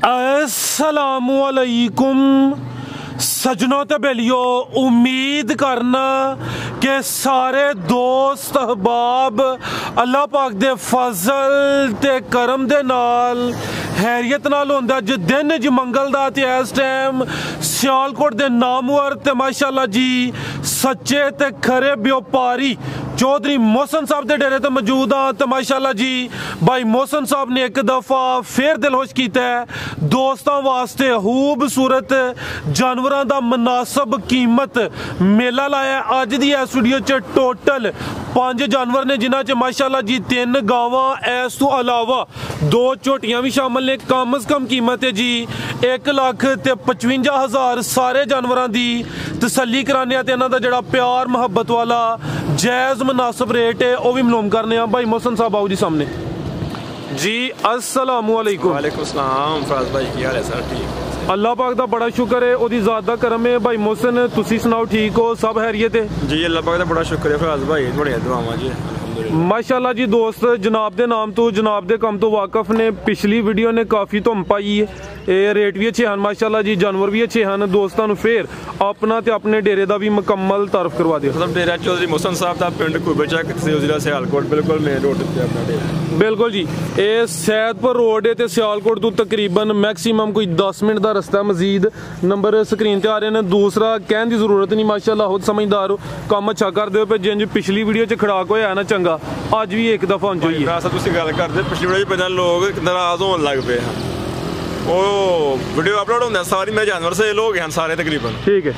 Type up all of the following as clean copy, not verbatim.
अस्सलामुअलैकुम सजनों ते बेलियो, उम्मीद करना कि सारे दोस्त अहबाब अल्लाह पाक दे फजल ते करम दे नाल हैरियत नाल होंदा। जो दिन ज मंगल दा ते इस टाइम सियालकोट दे नामवर ते माशाअल्लाह जी सच्चे ते खरे व्यापारी चौधरी मोहसन साहब के डेरे तो मौजूद हाँ। तो माशाअल्लाह जी भाई मोहसन साहब ने एक दफ़ा फिर दिलखुश किया है दोस्तों वास्ते खूबसूरत जानवरों का मुनासब कीमत मेला लाया। अज दी इस वीडियो च टोटल 5 जानवर ने जिन्हां च माशाअल्लाह जी 3 गावां इस तो अलावा 2 झोटियां भी शामिल ने। कम अज कम कीमत है जी 1,55,000 सारे जानवरों की तसल्ली कराने ते इन्हां दा जिहड़ा प्यार मुहब्बत वाला जायज़ मुनासिब रेट है वह भी मालूम करने। भाई मोहसन साहब आओ जी सामने जी। अस्सलामुअलैकुम। वालेकुम सलाम फराज भाई, की हाल है सर? ठीक, अल्लाह पाक दा बड़ा शुक्र है, ओदी ज़ात दा करम है। भाई मोहसन तुसी सुनाओ, ठीक हो? सब खैरियत है जी? अल्लाह पाक दा बड़ा शुक्र है फराज भाई, बड़िया दुआवां जी माशाअल्लाह जी। दोस्त जनाब दे नाम तो जनाब दे कम तो वाकफ ने पिछली वीडियो ने काफ़ी धुम पाई है। रेट भी अच्छे हैं माशाअल्लाह जी, जानवर भी अच्छे हैं। दोस्तों फिर अपना ते अपने डेरे का भी मुकम्मल तारफ करवा दियो। मतलब डेरा चौधरी मोहसन साहब का पिंड कुबेचक तहसील जिला सियालकोट, बिल्कुल मेन रोड पे अपना डेरा। बिल्कुल जी, ये सैदपुर रोड है तो सियालकोट तो तकरीबन मैक्सीमम कोई 10 मिनट का रस्ता। मजीद नंबर स्क्रीन ते आ रहे हैं। दूसरा कहने की जरूरत नहीं, माशाअल्लाह खुद समझदार हो, काम अच्छा कर दो पे। जिंज पिछली वीडियो च खड़ाक होया ना चंगा, अज भी एक दफा होनी चाहिए। गल करते पिछली वीडियो च लोग नाराज होने लग पे हैं, वो वीडियो अपलोड होंगे सारी मेरे जानवर सेल हो गए हैं सारे तकरीबन। ठीक है।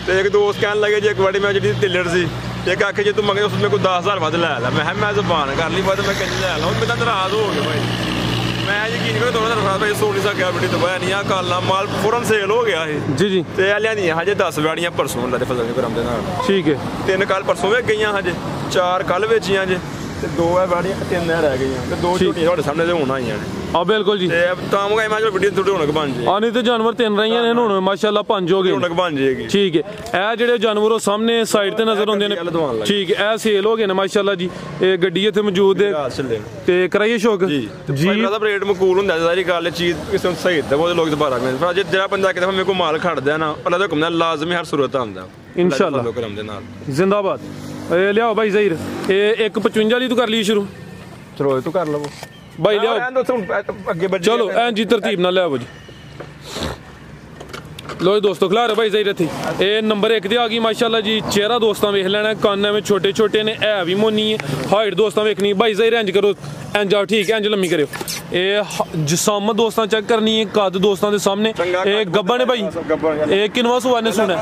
तो एक दोस्त कहने लगे जी एक बारी मैं जी तिलड़ सी एक आखे जी तू मंगे उसमें कोई 10,000 वध लै ला। मैं जबान कर ली मैं कहनी लै ला, मैं नाराज हो गया भाई। मैं यकीन करो थोड़ा भाई सो नहीं सका वीडियो दबाया नहीं कल माल फौरन सेल हो गया है जी जी। तो लिया हजे 10 बैड़ियां परसों अल्लाह दे फजल करम दे नाल। ठीक है। 3 कल परसों वे गई हजे, 4 कल बेचियां जे, 2 है बैड़ियां 3 रह गई, 2 झोटियां तुहाडे सामने ते होण आईयां ने। हाँ बिल्कुल जी। तां मैं जो वीडियो थोड़ी हुण बन जाए आनी तो जानवर 3 रही ने हुण माशाअल्लाह 5 हो गए हुण बन जाएगी। ठीक है। ए जेडे जानवर सामने साइड ते नजर आउंदे ने, ठीक है, ए सेल हो गए ने माशाअल्लाह जी। ए गड्डी इत्थे मौजूद है ते कराइए शौक जी जी। मतलब रेट मकूल हुंदा सारी गल चीज किसी सही ते वो लोग दोबारा में फिर जेड़ा बंदा किते मेरे को माल खड़दा है ना अल्लाह दा हुक्म नाल लाजमी हर सूरत आंदा इंशाअल्लाह करम दे नाल। जिंदाबाद। लियाओ भाई ज़हीर, ये 1,55 वाली तो कर ली शुरू। चलो तू कर लो भाई, लियाओ अगे चलो एन जी तरतीब ना लियाओ जी। लो दोस्तों खिला रहे भाई ज़हीर थी ये नंबर 1 ते आ गई माशाअल्लाह जी। चेहरा दोस्तों वेख लेना, कान में छोटे छोटे ने, है भी मोनी है। हाइट दोस्तों वेखनी भाई ज़हीर इंज करो, इंज आओ ठीक है, इंज लम्मी करो। ये जिसामत दोस्तों चेक करनी है, कद दोस्तों के सामने। एक गब्बा ने भाई, एक किनवा सुआ ने सुना,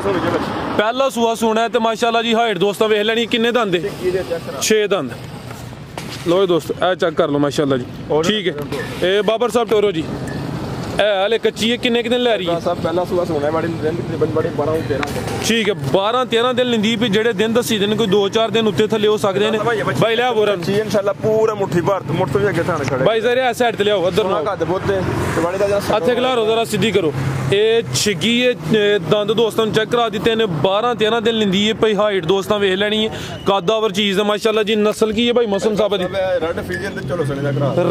पहला सुआ सुना है तो माशाअल्लाह जी। हाइट दोस्तों वेख लेनी, किन्ने दंद 6 दंद। लो दोस्तों ए चेक कर लो माशाअल्लाह जी। ठीक है। ये बाबर साहब टोरो जी हाले कच्ची है, किन्ने दिन लै रही है? पहला सुबह सोना है बड़ी 12-13। ठीक है, 12-13 दिन लिंदी पे जेडे दिन दसी दिन कोई 2-4 दिन उत्ते थल्ले हो सकदे ने भाई। ले बोरन जी इंशाल्लाह पूरा मुट्ठी भर मुठ तो भी अगे थाने खड़े भाई। जरा ऐ साइड ते लियाओ, उधर ना कद बोते ते बड़ी दा हथे खलारो जरा सीधी करो। ए छिगी है दंद दोस्तों चेक करा दिते ने, 12-13 दिन लिंदी है भाई। हाइट दोस्तों वेख लेनी है, कदावर चीज है माशाअल्लाह जी। नस्ल की है भाई मौसम साहब दी?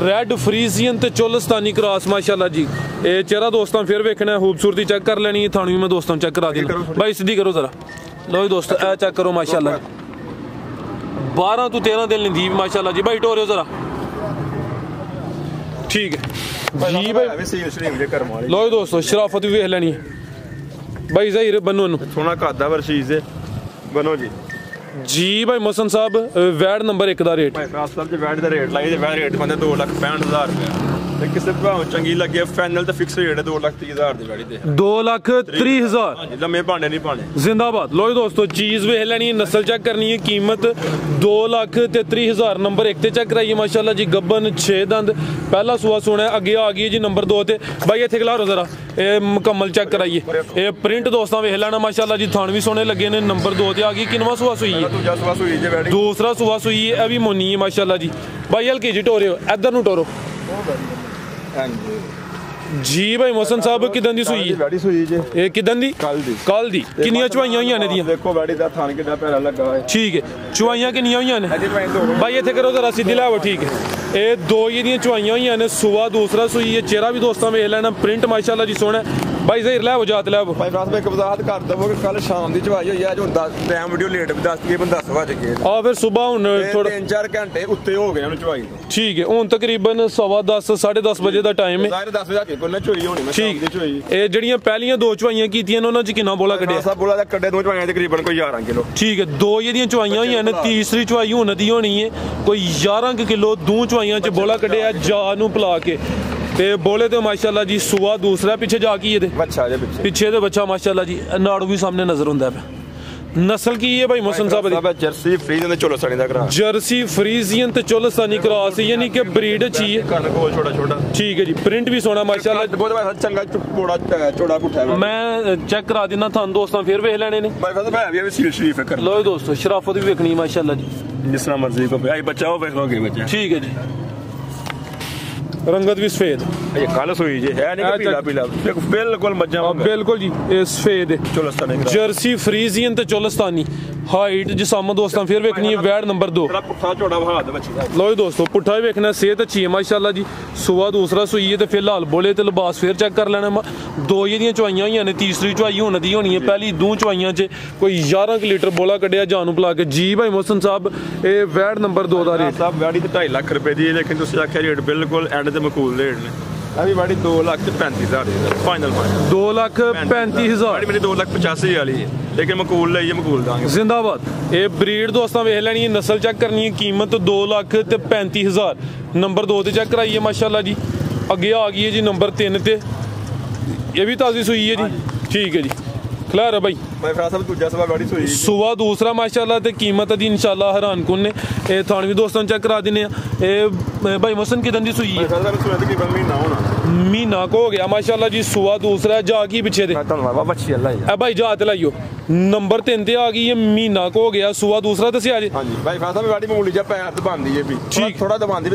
रेड फ्रीजियन ते चोलस्तानी क्रॉस माशाअल्लाह जी। ये चेहरा दोस्तों फिर वेखना है, खूबसूरती चेक कर लेनी है। थानू मैं दोस्तों चेक करा दी भाई, सीधी करो जरा। लो दोस्तों ए चेक करो माशाअल्लाह, 12 तो 13 दिन लिंदी माशाअल्लाह जी। भाई टोरियो जरा, ठीक है जी भाई। लो दोस्तों शराफत भी वेख लेनी है भाई। ज़हीर बनो सोना कदावर चीज है बनो जी जी भाई। मोहसन साहब वैड नंबर 1 का रेट वैड का रेट लाई रेट बंदे 2,65,000 रुपया। किसी भाव चंगी लगे फाइनल तो फिक्स रेट है 2,30,000 दी गाड़ी दे 2,30,000 लम्बे भांडे नहीं पाने। जिंदाबाद। लो दोस्तों चीज वेख लेनी है, नस्ल चेक करनी है, कीमत 2,30,000। नंबर 1 ते चेक कराइए माशाअल्लाह जी। गब्बन 6 दंद, पहला सुआ सुना है, अगे आ गई जी नंबर 2 ते भाई। इत्थे खिलारो जरा, ये मुकम्मल चेक कराइए। ये प्रिंट दोस्तों वेख लेना माशाअल्लाह जी। थान भी सोने लगे ने। नंबर 2 ते आ गई, किनवा सुआ सुई है? दूसरा सुआ सुई है, भी मोनी है माशाअल्लाह जी। भाई हल्की जी टोरियो, इधर नू टोरो जी भाई। मोहसन साहब किदन दी सुई है? ये किदन दी? कल दी। किन्नियां चवाइयां होईयां ने दियां? देखो बैठी दा थान कितना प्यारा लगा है। ठीक है, चवाइयां किन्नियां होईयां ने भाई? इत्थे करो जरा सीधी लाओ, ठीक है। ਇਹ ਦੋ ਇਹਦੀਆਂ ਚੁਆਈਆਂ ਹੋਈਆਂ ਨੇ ਸੁਬਾ ਦੂਸਰਾ ਸੂਈ ਹੈ ਚਿਹਰਾ ਵੀ ਦੋਸਤਾਂ ਵੇਖ ਲੈਣਾ ਪ੍ਰਿੰਟ ਮਾਸ਼ਾਅੱਲਾ ਜੀ ਸੋਹਣਾ ਬਾਈ ਜ਼ਹੀਰ ਲੈ ਜਾਤ ਲੈ ਭਾਈ ਫਰਾਸ ਮੈਂ ਇੱਕ ਵਜ਼ਾਹਤ ਕਰ ਦਵਾਂ ਕਿ ਕੱਲ ਸ਼ਾਮ ਦੀ ਚਵਾਈ ਹੋਈ ਹੈ ਜੋ 10 ਟਾਈਮ ਵੀਡੀਓ ਲੇਟ ਵੀ ਦੱਸ ਗਈ 10 ਵਜੇ ਗਏ ਆ ਫਿਰ ਸਵੇਰ ਹੁਣ ਥੋੜਾ 3-4 ਘੰਟੇ ਉੱਤੇ ਹੋ ਗਏ ਉਹਨੂੰ ਚਵਾਈ ਠੀਕ ਹੈ ਹੁਣ ਤਕਰੀਬਨ 10:15 10:30 ਵਜੇ ਦਾ ਟਾਈਮ ਹੈ ਜ਼ਾਹਿਰ 10 ਵਜੇ ਤੱਕ ਕੋਲ ਚੋਈ ਹੋਣੀ ਮੈਂ ਸ਼ਾਮ ਦੀ ਚੋਈ ਇਹ ਜਿਹੜੀਆਂ ਪਹਿਲੀਆਂ ਦੋ ਚਵਾਈਆਂ ਕੀਤੀਆਂ ਨੇ ਉਹਨਾਂ ਚ ਕਿੰਨਾ ਬੋਲਾ ਕੱਢਿਆ ਸਭ ਬੋਲਾ ਦਾ ਕੱਢੇ ਦੋ ਚਵਾਈਆਂ ਤਕਰੀਬਨ ਕੋਈ 11 ਕਿਲੋ ਠੀਕ ਹੈ ਦੋ ਇਹਦੀਆਂ ਚਵਾਈਆਂ ਹੋਈਆਂ ਨੇ ਤੀਸਰੀ ਚਵਾਈ ਹੁਣ ਦੀ ਹੋਣੀ ਹੈ ਕੋਈ 11 ਕਿਲੋ ਦੋ ਚਵਾਈਆਂ ਚ ਬੋਲਾ ਕੱਢਿਆ ਜਾ ਨੂੰ ਪਿਲਾ ਕੇ ਤੇ ਬੋਲੇ ਤੇ ਮਾਸ਼ਾਅੱਲਾ ਜੀ ਸੁਬਾ ਦੂਸਰਾ ਪਿੱਛੇ ਜਾ ਕੀ ਇਹਦੇ ਬੱਚਾ ਜੇ ਪਿੱਛੇ ਦੇ ਬੱਚਾ ਮਾਸ਼ਾਅੱਲਾ ਜੀ ਨਾੜੂ ਵੀ ਸਾਹਮਣੇ ਨਜ਼ਰ ਹੁੰਦਾ ਹੈ ਨਸਲ ਕੀ ਹੈ ਭਾਈ ਮੋਹਸਨ ਸਾਹਿਬ ਦੀ ਜਰਸੀ ਫਰੀਜ਼ੀਅਨ ਤੇ ਚੋਲਸਤਾਨੀ ਦਾ ਕਰਾ ਜਰਸੀ ਫਰੀਜ਼ੀਅਨ ਤੇ ਚੋਲਸਤਾਨੀ ਕ੍ਰਾਸ ਯਾਨੀ ਕਿ ਬਰੀਡ ਅੱਛੀ ਹੈ ਕੰਨ ਕੋਲ ਛੋਟਾ ਠੀਕ ਹੈ ਜੀ ਪ੍ਰਿੰਟ ਵੀ ਸੋਹਣਾ ਮਾਸ਼ਾਅੱਲਾ ਬਹੁਤ ਚੰਗਾ ਚੋੜਾ ਪੁੱਠਾ ਮੈਂ ਚੈੱਕ ਕਰਾ ਦਿੰਦਾ ਤੁਹਾਨੂੰ ਦੋਸਤਾਂ ਫਿਰ ਵੇਖ ਲੈਣੇ ਨੇ ਮੈਂ ਕਹਿੰਦਾ ਮੈਂ ਵੀ ਸੀਲ ਸ਼ਰੀਫ ਕਰ ਲੋ ਦੋਸਤੋ ਸ਼ਰਾਫਤ ਵੀ ਵੇਖਣੀ ਮਾਸ਼ਾਅੱਲਾ ਜੀ ਜਿਸ ਤਰ੍ਹਾਂ ਮਰਜ਼ੀ ਕੋ ਭਾਈ ਬੱਚਾ ਉਹ ਵੇਖ ਲੋਗੇ ਬੱਚਾ ਠੀਕ ਹੈ ਜੀ रंगत भी सफेद ये काला सोई जे है नहीं पीला पीला देखो बिल्कुल मजा बिल्कुल जी ये सफेद है चोलस्तानी जर्सी फ्रीजियन ते चोलस्तानी हाइट जिसाम दोस्तों फिर वेखनी है वैड नंबर 2 पुट्ठा चौड़ा हाथ बच्ची लो दोस्तों पुट्ठा भी वेखना सेहत अच्छी है माशाल्लाह जी सुबह दूसरा सोई है ते फिलहाल बोले ते लिबास फिर चेक कर लेना दो ये चवाइयां हुई ने तीसरी चवाई होने दी होनी है पहली दो चवाइयां च कोई 11 लीटर बोला कढ़िया जानू पिला के जी भाई मोहसन साहब ये वैड नंबर 2 का रेट साहब वैडी ते 2.5 लाख रुपए दी लेकिन तुसी आख्या रेट बिल्कुल एंड ते मकूल रेट ने अभी वाड़ी 2,35,000 फाइनल 2,35,000 मेरी 2,85,000 वाली है लेकिन मकूल ले मकूल दांगे जिंदाबाद ये ब्रीड दोस्तों वेख लेनी है नस्ल चेक करनी है कीमत 2,35,000 नंबर 2 ते चेक कराइए माशाल्लाह जी अगे आ गई है जी नंबर 3 ते ये भी ताजी सुई है जी ठीक है जी खिलार है भाई सुबह दूसरा माशाल्लाह ते कीमत दी इंशाल्लाह हैरान कुन ने ए थान भी दोस्तों चेक करा दिने ए भाई मोहसन किदन दी सुई है महीना को हो गया माशाल्लाह जी सुबह दूसरा जा की पीछे दे ए भाई जा ते लाइयो नंबर 3 ते आ गई है महीना को हो गया सुबह दूसरा दसिया जी हां जी भाई फासा गाड़ी मामूली जा पैर दबांदी है भी ठीक थोड़ा दबांदी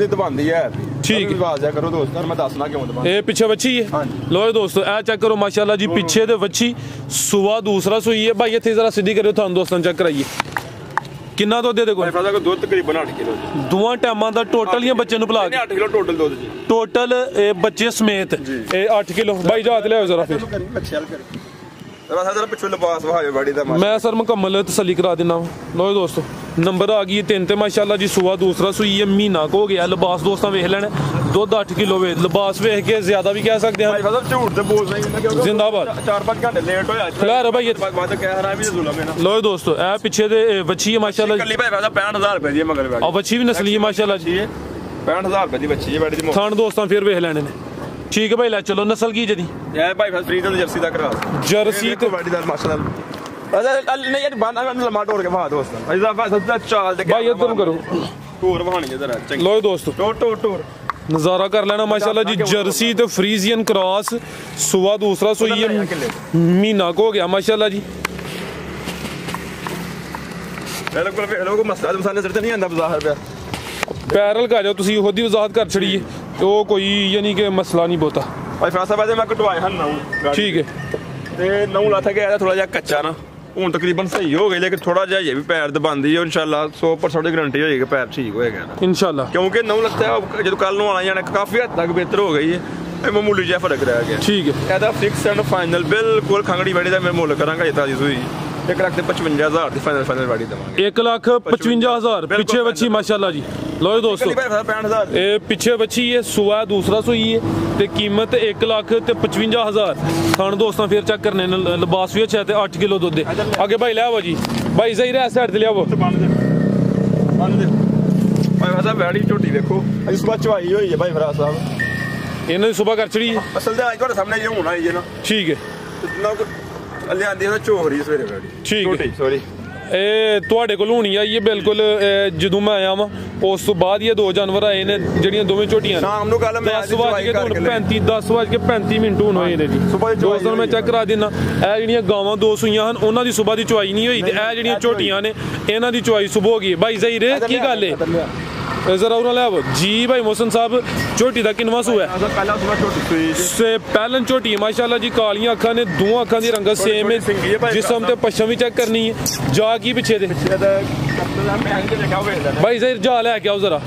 है ठीक आवाज है करो दोस्त मैं दसना क्यों दबांदी ए पीछे बच्ची है लो दोस्तों ए चेक करो माशाल्लाह जी पीछे दे बच्ची सुबह दूसरा सुई है भाई इथे जरा सीधी करो थान दोस्तों चेक कराइए कितना दुध दे कोई फासा को दूध तकरीबन 8 किलो दोवां टाइमां दा टोटल या बच्चे नु पिला 8 किलो टोटल दूध जी टोटल बच्चे समेत ए 8 किलो भाई जात ले जरा फिर मैं सर मुकम्मल तसली करा देना लो दोस्तों नंबर आ गई 3 ते माशाल्लाह जी सुबह दूसरा सुई है महीना को हो गया लिबास दोस्तों वेख लेना दूध 8 किलो वे लिबास वेख के ज्यादा भी कह सकते हैं झूठ ते बोल नहीं जिंदाबाद 4-5 घंटे लेट होया खैर भाई कह रहा है भी जुल्म है ना लो दोस्तों ए पीछे दे बच्ची है माशाल्लाह कल्ली भाई 65000 रुपए दी है मगर और बच्ची भी नस्ली है माशाल्लाह जी 65000 रुपए दी बच्ची है बैठी दी थान दोस्तों फिर वेख लेने ने ठीक है भाई ले चलो नस्ल की जदी ये भाई फ्रीजर जर्सी दा करा जर्सी तो बड़ी दाल माशाल्लाह नहीं यार बाना लम्मा तोड़ के भाग दोस्त ऐसा सबसे चाल दे भाई इधर करो टूर बहानी इधर लो दोस्तों टूर नजारा कर लेना माशाल्लाह जी जर्सी तो फ्रीजियन क्रॉस सुबह दूसरा सोई है महीना को हो गया माशाल्लाह जी लोग मसाले मसाले सिर नहीं आंदा बाजार पे पैरल का जाओ तुसी ओदी वजाहत कर छड़िए तो कोई यानी कि मसला नहीं बोता भाई फरासा भाई मैं कटवाए हन ना ठीक है ते नौ लाथा गया थोड़ा जा कच्चा ना हूं तकरीबन सही हो गई लेकिन थोड़ा जा ये भी पैर दबांदी है इंशाल्लाह 100% गारंटी होएगी पैर ठीक होएगा इंशाल्लाह क्योंकि नौ लगता है जब कल नु आना जाना काफी हद तक बेहतर हो गई है मामूली जा फर्क रह गया ठीक है एदा फिक्स एंड फाइनल बिल्कुल खंगड़ी वाली दा मैं मुल करांगा ये ताजी सुई 1,55,000 दी फाइनल वाली देवांगे 1,55,000 पीछे बच्ची माशाल्लाह जी लो दोस्तों ए पीछे बच्ची है सुबह दूसरा सोई है ते कीमत 1,55,000 थान दोस्तों फिर चेक करने लिबास भी अच्छा है 8 किलो दूध आगे भाई ले आओ जी भाई सही रहा साइड ते ले आओ भाई फरासा बैठी झोटी देखो अभी सुबह चवाई हुई है भाई फरासा साहब इन्होंने सुबह कर चढ़ी असल ते आज ਤੁਹਾਡੇ सामने ये होना है ना ठीक है ਲਿਆਂਦੀ ਉਹਨਾਂ ਝੋਹਰੀ ਸਵੇਰੇ ਬੈਠੀ ਠੀਕ ਹੈ ਸੌਰੀ ਇਹ ਤੁਹਾਡੇ ਕੋਲ ਹੋਣੀ ਆ ਇਹ ਬਿਲਕੁਲ ਜਦੋਂ ਮੈਂ ਆਇਆ ਵਾਂ ਉਸ ਤੋਂ ਬਾਅਦ ਇਹ ਦੋ ਜਾਨਵਰ ਆਏ ਨੇ ਜਿਹੜੀਆਂ ਦੋਵੇਂ ਝੋਟੀਆਂ ਸ਼ਾਮ ਨੂੰ ਕੱਲ ਮੈਂ 10:35 ਮਿੰਟ ਹੋਏ ਨੇ ਜੀ ਦੋਸਤਾਂ ਮੈਂ ਚੈੱਕ ਕਰਾ ਦਿੰਦਾ ਇਹ ਜਿਹੜੀਆਂ ਗਾਵਾਂ ਦੋ ਸੂਈਆਂ ਹਨ ਉਹਨਾਂ ਦੀ ਸਵੇਰ ਦੀ ਚੁਆਈ ਨਹੀਂ ਹੋਈ ਤੇ ਇਹ ਜਿਹੜੀਆਂ ਝੋਟੀਆਂ ਨੇ ਇਹਨਾਂ ਦੀ ਚੁਆਈ ਸਵੇਰ ਹੋ ਗਈ ਭਾਈ ਜ਼ਹੀਰ ਕੀ ਗੱਲ ਹੈ जरा उन्हें ले आओ जी भाई मोहसन साहब झोटी का किनवा सूआ है पहलन झोटी है माशाल्लाह जी कालियां अखां ने दो अखां दी रंगत सेम है जिस्म ते पछम भी चेक करनी है जा की पीछे दे भाई जरा जा ले आओ जरा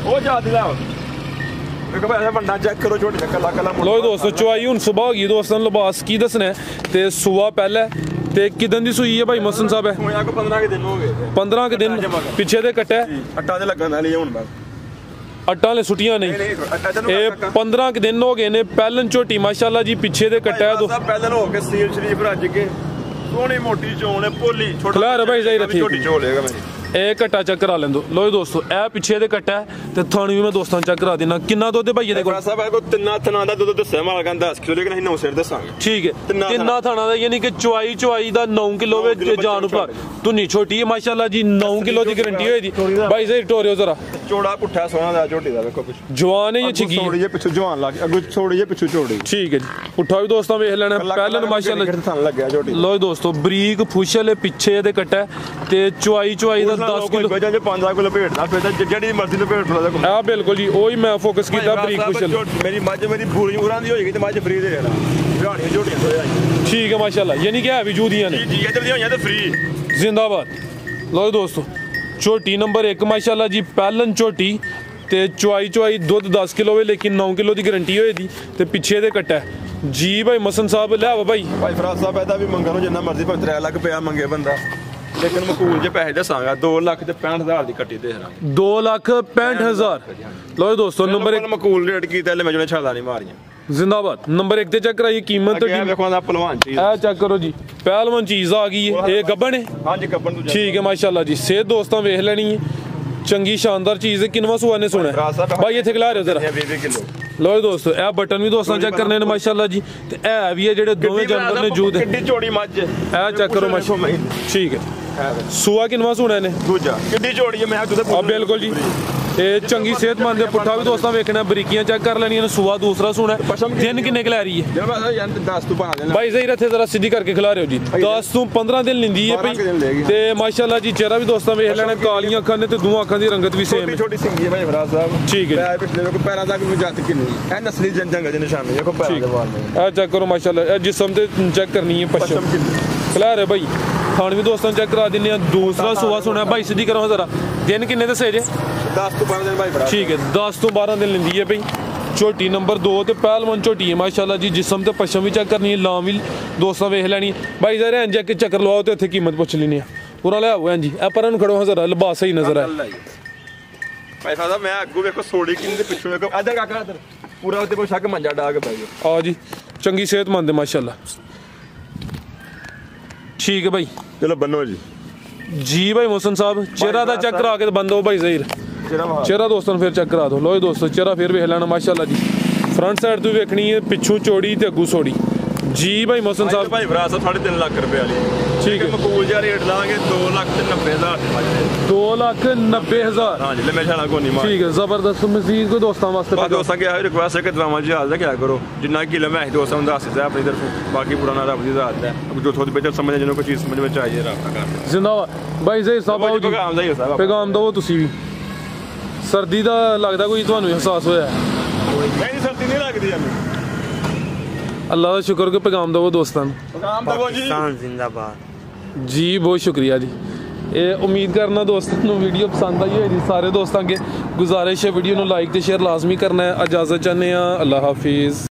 ਦੇਖੋ ਭਾਈ ਇਹ ਬੰਦਾ ਚੈੱਕ ਕਰੋ ਝੋਟੀ ਦਾ ਕੱਲਾ ਕੱਲਾ ਲੋ ਦੋਸਤੋ ਚੁਆਈ ਹੁਣ ਸਵੇਰ ਹੋ ਗਈ ਦੋਸਤਾਂ ਨੂੰ ਲਿਬਾਸ ਕੀ ਦੱਸਣਾ ਹੈ ਤੇ ਸੂਆ ਪਹਿਲਾ ਤੇ ਕਿਦਨ ਦੀ ਸੂਈ ਹੈ ਭਾਈ ਮਸਨ ਸਾਹਿਬ ਹੈ ਹੋਇਆ ਕੋ 15 ਦਿਨ ਹੋ ਗਏ 15 ਦਿਨ ਪਿੱਛੇ ਦੇ ਕੱਟਿਆ ਅੱਟਾ ਦੇ ਲੱਗਣ ਵਾਲੀ ਹੁਣ ਬਸ ਅੱਟਾਂ ਲੈ ਸੁੱਟੀਆਂ ਨਹੀਂ ਇਹ 15 ਦਿਨ ਹੋ ਗਏ ਨੇ ਪਹਿਲਨ ਝੋਟੀ ਮਾਸ਼ਾਅੱਲਾ ਜੀ ਪਿੱਛੇ ਦੇ ਕੱਟਿਆ ਦੋ ਪਹਿਲਨ ਹੋ ਕੇ ਸੀਲ ਸ਼ਰੀਫ ਰੱਜ ਕੇ ਸੋਹਣੀ ਮੋਟੀ ਚੋਣ ਹੈ ਭੋਲੀ ਛੋਟੀ ਖਲਾਰ ਭਾਈ ਜਾਈ ਰੱਖੀ ਛੋਟੀ ਝੋਲ ਹੈਗਾ ਮੇਰੀ ਇਹ ਕੱਟਾ ਚੈੱਕ ਕਰਾ ਲੈਂਦੋ ਲੋ ਦੋਸਤੋ ਇਹ ਪਿੱਛੇ ਦੇ ਕੱਟਾ ਤੇ ਥਾਣੀ ਵੀ ਮੈਂ ਦੋਸਤਾਂ ਚੈੱਕ ਕਰਾ ਦੇਣਾ ਕਿੰਨਾ ਦੁੱਧ ਹੈ ਭਾਈ ਇਹਦੇ ਕੋਲ ਸਾਹਿਬ ਕੋ ਤਿੰਨਾ ਥਣਾ ਦਾ ਦੁੱਧ ਦੱਸਿਆ ਮਾਲ ਕਹਿੰਦਾ 10 ਕਿਲੋ ਲੇਕਿਨ ਅਸੀਂ 9 ਸਿਰ ਦੱਸਾਂਗੇ ਠੀਕ ਹੈ ਤਿੰਨਾ ਥਾਣਾ ਦਾ ਯਾਨੀ ਕਿ ਚੁਆਈ ਦਾ 9 ਕਿਲੋ ਵਿੱਚ ਜਾਨ ਉੱਪਰ ਧੁੰਨੀ ਛੋਟੀ ਹੈ ਮਾਸ਼ਾਅੱਲਾ ਜੀ 9 ਕਿਲੋ ਦੀ ਗਾਰੰਟੀ ਹੋਈ ਦੀ ਭਾਈ ਜੀ ਟੋਰਿਓ ਜ਼ਰਾ ਚੋੜਾ ਪੁੱਠਾ ਸੋਹਣਾ ਦਾ ਝੋਟੀ ਦਾ ਵੇਖੋ ਕੁਛ ਜਵਾਨ ਹੈ ਇਹ ਛਿੱਗੀ ਥੋੜੀ ਜਿਹੀ ਪਿੱਛੋਂ ਜਵਾਨ ਲੱਗ ਅੱਗੋਂ ਥੋੜੀ ਜਿਹੀ ਪਿੱਛੋਂ ਝੋੜੀ ਠੀਕ ਹੈ ਜੀ ਪੁੱਠਾ ਵੀ ਦੋਸਤਾਂ ਵੇਖ ਲੈਣਾ ਪਹਿਲਾਂ ਮਾਸ਼ਾਅੱਲਾ ਥਣ ਲੱਗਿਆ ਝੋਟੀ ਲੋ ਦੋਸਤੋ ਬਰੀਕ ਫੁਸ਼ਲ ਪਿੱਛੇ ਦੇ ਕੱਟਾ ਤੇ ਚੁਆਈ ਦਾ 10 ਕਿਲੋ 5 ਕਿਲੋ ਭੇਟ ਨਾਲ ਫਿਰ ਜਿਹੜੀ ਮਰਜ਼ੀ ਨੂੰ ਭੇਟ ਲਾ ਆ ਬਿਲਕੁਲ ਜੀ ਉਹੀ ਮੈਂ ਫੋਕਸ ਕੀਤਾ ਬਰੀਕ ਫੁਸ਼ਲ ਮੇਰੀ ਮੱਝ ਮੇਰੀ ਪੂਰੀ ਉਰਾਂ ਦੀ ਹੋਏਗੀ ਤੇ ਮੱਝ ਫ੍ਰੀ ਦੇ ਦੇਣਾ ਝਾੜੀਆਂ ਝੋਟੀਆਂ ਹੋਇਆ ਠੀਕ ਹੈ ਮਾਸ਼ਾਅੱਲਾ ਯਾਨੀ ਕਿ ਹੈ ਵੀ ਜੂਦੀਆਂ ਨੇ ਜੀ ਇੱਧਰ ਦੀਆਂ ਹੋਈਆਂ ਤੇ ਫ੍ਰੀ ਜ਼ਿੰਦਾਬਾਦ ਲੋ ਦੋਸਤੋ ਝੋਟੀ ਨੰਬਰ 1 ਮਾਸ਼ਾਅੱਲਾ ਜੀ ਪਹਿਲਨ ਝੋਟੀ ਤੇ ਚੁਆਈ ਦੁੱਧ 10 ਕਿਲੋ ਵੇ ਲੇਕਿਨ 9 ਕਿਲੋ ਦੀ ਗਾਰੰਟੀ ਹੋਏ ਦੀ ਤੇ ਪਿੱਛੇ ਦੇ ਕੱਟਾ ਜੀ ਭਾਈ ਮਸਨ ਸਾਹਿਬ ਲੈ ਆਵਾ ਭਾਈ ਫਰਾਜ਼ ਸਾਹਿਬ ਇਹਦਾ ਵੀ ਮੰਗਣ ਨੂੰ ਜਿੰਨਾ ਮਰਜ਼ੀ 3 ਲੱਖ ਪਿਆ ਮੰਗੇ ਬੰਦਾ ਲੇਕਿਨ ਮਕੂਲ ਜੇ ਪੈਸੇ ਦੱਸਾਂਗਾ 2 ਲੱਖ ਤੇ 65,000 ਦੀ ਕੱਟੀ ਦੇ ਹਰਾਂਗੇ 2,65,000 ਲੋ ਦੋਸਤੋ ਨੰਬਰ 1 ਮਕੂਲ ਰੇਟ ਕੀਤਾ ਲੈ ਮੈਂ ਜਿਹੜੇ ਛਾਲਾ ਨਹੀਂ ਮਾਰੀਆਂ ਜ਼ਿੰਦਾਬਾਦ ਨੰਬਰ 1 ਤੇ ਚੈੱਕ ਕਰਾਈਏ ਕੀਮਤ ਤੇ ਵੇਖੋ ਦਾ ਪਹਿਲਵਾਨ ਚੀਜ਼ ਇਹ ਚੈੱਕ ਕਰੋ ਜੀ ਪਹਿਲਵਾਨ ਚੀਜ਼ ਆ ਗਈ ਹੈ ਇਹ ਗੱਬਣ ਹੈ ਹਾਂਜੀ ਗੱਬਣ ਦੂਜਾ ਠੀਕ ਹੈ ਮਾਸ਼ਾਅੱਲਾ ਜੀ ਸਿਹਤ ਦੋਸਤਾਂ ਵੇਖ ਲੈਣੀ ਹੈ ਚੰਗੀ ਸ਼ਾਨਦਾਰ ਚੀਜ਼ ਹੈ ਕਿੰਨਵਾ ਸੁਆ ਨੇ ਸੁਣਿਆ ਭਾਈ ਇੱਥੇ ਖਿਲਾ ਰਹੇ ਹੋ ਜ਼ਰਾ 20 ਕਿਲੋ ਲੋ ਦੋਸਤੋ ਇਹ ਬਟਨ ਵੀ ਦੋਸਤਾਂ ਚੈੱਕ ਕਰਨੇ ਨੇ ਮਾਸ਼ਾਅੱਲਾ ਜੀ ਤੇ ਇਹ ਵੀ ਹੈ ਜਿਹੜੇ ਦੋਵੇਂ ਜਾਨਵਰ ਨੇ ਜੂਦ ਕਿੱਡੀ ਝੋੜੀ ਮੱਝ ਇਹ ਚੈੱਕ ਕਰੋ ਮਾਸ਼ਾਅੱਲਾ ਠੀਕ ਹੈ ਸੂਆ ਕਿੰਨਵਾ ਸੁਣਾ ਨੇ ਦੂਜਾ ਕਿੱਡੀ ਝੋੜੀ ਹੈ ਮੈਂ ਤੁਸੀਂ ਆ ਬਿਲਕੁਲ ਜੀ ਇਹ ਚੰਗੀ ਸਿਹਤਮੰਦ ਦੇ ਪੁੱਠਾ ਵੀ ਦੋਸਤਾਂ ਵੇਖਣਾ ਬਰੀਕੀਆਂ ਚੈੱਕ ਕਰ ਲੈਣੀਆਂ ਨੇ ਸੂਆ ਦੂਸਰਾ ਸੁਣਾ ਦਿਨ ਕਿੰਨੇ ਕੁ ਲੈ ਰਹੀ ਹੈ ਯਾਰ 10 ਤੋਂ 15 ਦਿਨ ਭਾਈ ਜ਼ਹੀਰ ਇੱਥੇ ਜ਼ਰਾ ਸਿੱਧੀ ਕਰਕੇ ਖਿਲਾ ਰਹੇ ਹੋ ਜੀ 10 ਤੋਂ 15 ਦਿਨ ਲੈਂਦੀ ਹੈ ਭਾਈ ਤੇ ਮਾਸ਼ਾਅੱਲਾ ਜੀ ਚਿਹਰਾ ਵੀ ਦੋਸਤਾਂ ਵੇਖ ਲੈਣਾ ਕਾਲੀਆਂ ਅੱਖਾਂ ਨੇ ਤੇ ਦੋਹਾਂ ਅੱਖਾਂ ਦੀ ਰੰਗਤ ਵੀ ਸੇਮ ਹੈ ਛੋਟੀ ਸਿੰਗੀ ਹੈ ਭਾਈ ਫਰਾਜ਼ ਸਾਹਿਬ ਠੀਕ ਹੈ ਪਿਛਲੇ ਲੋਕ ਪੈਰਾਂ ਤੱਕ ਨੂੰ ਜੱਤ ਕਿੰਨੀ ਇਹ ਨਸਲੀ ਜੰਗ ਦੇ ਨਿਸ਼ਾਨੇ ਦੇਖੋ ਪੈਰਾਂ ਦੇ ਵਾਲ ਨੇ ਇਹ ਚੈੱਕ ਕਰੋ ਮਾਸ਼ਾਅੱਲਾ ਇਹ ਜਿਸਮ ਤੇ ਚੈੱਕ ਕਰਨੀ ਹੈ ਪਸ਼ਮ ਖਿਲਾ ਰਹੇ ਭਾਈ ਖਾਣ ਵੀ ਦੋਸਤਾਂ ਚੈੱਕ ਕਰਾ ਦਿੰਨੇ ਆ ਦੂਸਰਾ ਸੂਆ ਸੁਣਿਆ ਭਾਈ ਸਿੱਧੀ ਕਰੋ ਜ਼ਰਾ ਦਿਨ ਕਿੰਨੇ ਦੱਸੇ ਜੇ 10 ਤੋਂ 12 ਦਿਨ ਭਾਈ ਫਰਾਜ਼ ਠੀਕ ਹੈ 10 ਤੋਂ 12 ਦਿਨ ਲੈਂਦੀ ਹੈ ਭਾਈ ਝੋਟੀ ਨੰਬਰ 2 ਤੇ ਪਹਿਲਵਾਨ ਝੋਟੀ ਹੈ ਮਾਸ਼ਾਅੱਲਾ ਜੀ ਜਿਸਮ ਤੇ ਪਸ਼ਮ ਵੀ ਚੈੱਕ ਕਰਨੀ ਹੈ ਲਾਮ ਵੀ ਦੋਸਤਾਂ ਵੇਖ ਲੈਣੀ ਭਾਈ ਜ਼ਰਾ ਇੰਜ ਕੇ ਚੱਕਰ ਲਵਾਓ ਤੇ ਇੱਥੇ ਕੀਮਤ ਪੁੱਛ ਲੈਣੀ ਆ ਪੂਰਾ ਲੈ ਆਓ ਜੀ ਇਹ ਪਰਾਂ ਨੂੰ ਖੜੋ ਜ਼ਰਾ ਲਿਬਾਸ ਸਹੀ ਨਜ਼ਰ ਆ ਭਾਈ ਸਾਹਿਬ ਮੈਂ ਅੱਗੋਂ ਵੇਖੋ ਸੋੜੀ ਕਿੰਨੇ ਪਿੱਛੋਂ ਵੇਖੋ ਇੱਧਰ ਕਾਕਾ ਇੱਧਰ ਪੂਰਾ ਉੱਤੇ ਕੋਈ ਸ਼ੱਕ ਮੰਜਾ ਡਾ ਕੇ ਬਹਿ ਗਿਆ ਆ ਜੀ ਚੰਗੀ ਸਿਹਤਮੰਦ ਹੈ ਮਾਸ਼ਾਅੱਲਾ ਠੀਕ ਹੈ ਭਾਈ ਚਲੋ ਬੰਨੋ ਜੀ ਜੀ ਭਾਈ ਮੋਹਸਨ ਸਾਹਿਬ ਚਿਹਰਾ ਦਾ ਚੈੱਕ ਕਰਾ ਕੇ ਬੰਦੋ ਭਾਈ ਜ਼ਹੀਰ ਚਿਹਰਾ ਦੋਸਤਾਂ ਨੂੰ ਫਿਰ ਚੈੱਕ ਕਰਾ ਦਿਓ ਲੋ ਦੋਸਤੋ ਚਿਹਰਾ ਫਿਰ ਵੇਖ ਲੈਣਾ ਮਾਸ਼ਾਅੱਲਾ ਜੀ ਫਰੰਟ ਸਾਈਡ ਤੋਂ ਵੇਖਣੀ ਹੈ ਪਿੱਛੋਂ ਚੌੜੀ ਤੇ ਅੱਗੂ ਸੋੜੀ ਜੀ ਭਾਈ ਮੋਹਸਨ ਸਾਹਿਬ ਭਾਈ ਫਰਾਜ਼ ਸਾਹਿਬ 3.5 ਲੱਖ ਰੁਪਏ ਵਾਲੀ ਠੀਕ ਹੈ ਮਕੂਲ ਜਿਹਾ ਰੇਟ ਲਾਵਾਂਗੇ 2,90,000 2,90,000 ਹਾਂਜੀ ਲੈ ਮੈਂ ਛਾਲਾ ਕੋਈ ਨਹੀਂ ਮਾਰ ਠੀਕ ਹੈ ਜ਼ਬਰਦਸਤ ਮਜ਼ੀਦ ਕੋਈ ਦੋਸਤਾਂ ਵਾਸਤੇ ਬਸ ਦੋਸਤਾਂ ਕੀ ਹੈ ਰਿਕੁਐਸਟ ਹੈ ਕਿ ਦਵਾਵਾਂ ਜੀ ਹਾਲ ਦਾ ਕਿਆ ਕਰੋ ਜਿੰਨਾ ਕਿਲੋ ਮੈਂ ਦੋਸਤਾਂ ਨੂੰ ਦੱਸ ਦਿੱਤਾ ਆਪਣੀ ਤਰਫੋਂ ਬਾਕੀ ਪੁਰਾਣਾ ਰੱਬ ਦੀ ਜ਼ਾਤ ਹੈ ਜੋ ਥੋੜੀ ਬੇਚਲ ਸਮਝ ਜਿਹਨੂੰ ਕੋਈ ਚੀਜ਼ ਸਮਝ ਵਿੱਚ ਆਈ ਰਾਬਤਾ ਕਰ ਜ਼ਿੰਦਾਬਾਦ ਭਾਈ ਜ਼ਹੀਰ ਸਾਹਿਬ ਆਓ ਜੀ ਪੈਗਾਮ ਦਵੋ ਤੁਸੀਂ ਵੀ ਸਰਦੀ ਦਾ ਲੱਗਦਾ ਕੋਈ ਤੁਹਾਨੂੰ ਅਹਿਸਾਸ ਹੋਇਆ ਨਹੀਂ ਸਰਦੀ ਨਹੀਂ ਲੱਗਦੀ ਐਵੇਂ ਅੱਲਾਹ ਦਾ ਸ਼ੁਕਰ ਕਿ ਪੈਗਾਮ ਦਵੋ ਦੋਸਤਾਂ ਨੂੰ ਪੈਗਾਮ ਦਵੋ ਜੀ ਪਾਕਿਸਤਾਨ ਜ਼ਿੰਦਾਬਾਦ ਜੀ ਬਹੁਤ ਸ਼ੁਕਰੀਆ ਜੀ ਇਹ ਉਮੀਦ ਕਰਨਾ ਦੋਸਤਾਂ ਨੂੰ ਵੀਡੀਓ ਪਸੰਦ ਆਈ ਹੋਏਗੀ ਸਾਰੇ ਦੋਸਤਾਂ ਅੱਗੇ ਗੁਜ਼ਾਰਿਸ਼ ਹੈ ਵੀਡੀਓ ਨੂੰ ਲਾਈਕ ਤੇ ਸ਼ੇਅਰ ਲਾਜ਼ਮੀ ਕਰਨਾ ਹੈ ਇਜਾਜ਼ਤ ਚਾਹੁੰਦੇ ਆ ਅੱਲਾਹ ਹਾਫਿਜ਼।